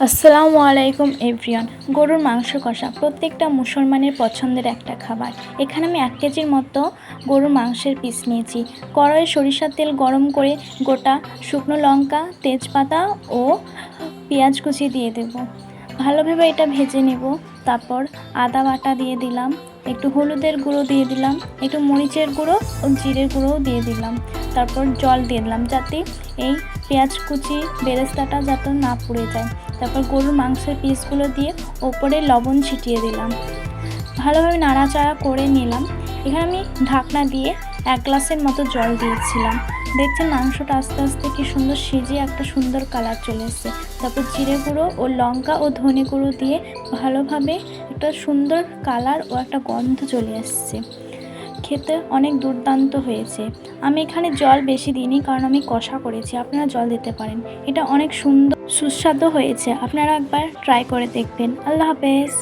আসসালামু আলাইকুম এভরিওয়ান। গরুর মাংস কষা প্রত্যেকটা মুসলমানের পছন্দের একটা খাবার। এখানে আমি 1 কেজির মতো গরুর মাংসের পিস নিয়েছি। কড়াইয়ে সরিষার তেল গরম করে গোটা শুকনো লঙ্কা, তেজপাতা ও পেঁয়াজ কুচি দিয়ে দেব। ভালোভাবে এটা ভেজে নেব। তারপর আদা বাটা দিয়ে দিলাম, একটু হলুদের গুঁড়ো দিয়ে দিলাম, একটু মরিচের গুঁড়ো ও জিরের গুঁড়োও দিয়ে দিলাম। তারপর জল দিয়ে দিলাম যাতে এই পেঁয়াজ কুচি বেরেস্তাটা যাতে না পুড়ে যায়। তারপর গরুর মাংসের পিসগুলো দিয়ে ওপরে লবণ ছিটিয়ে দিলাম। ভালোভাবে নাড়াচাড়া করে নিলাম। এখানে আমি ঢাকনা দিয়ে 1 গ্লাসের মতো জল দিয়েছিলাম। দেখছেন মাংসটা আস্তে আস্তে কি সুন্দর সিজে একটা সুন্দর কালার চলে এসেছে। তারপর জিরে গুঁড়ো ও লঙ্কা ও ধনে গুঁড়ো দিয়ে ভালোভাবে একটা সুন্দর কালার ও একটা গন্ধ চলে আসছে। খেতে অনেক দুর্দান্ত হয়েছে। আমি এখানে জল বেশি দিইনি কারণ আমি কষা করেছি, আপনারা জল দিতে পারেন। এটা অনেক সুন্দর সুস্বাদু হয়েছে, আপনারা একবার ট্রাই করে দেখবেন। আল্লাহ হাফেজ।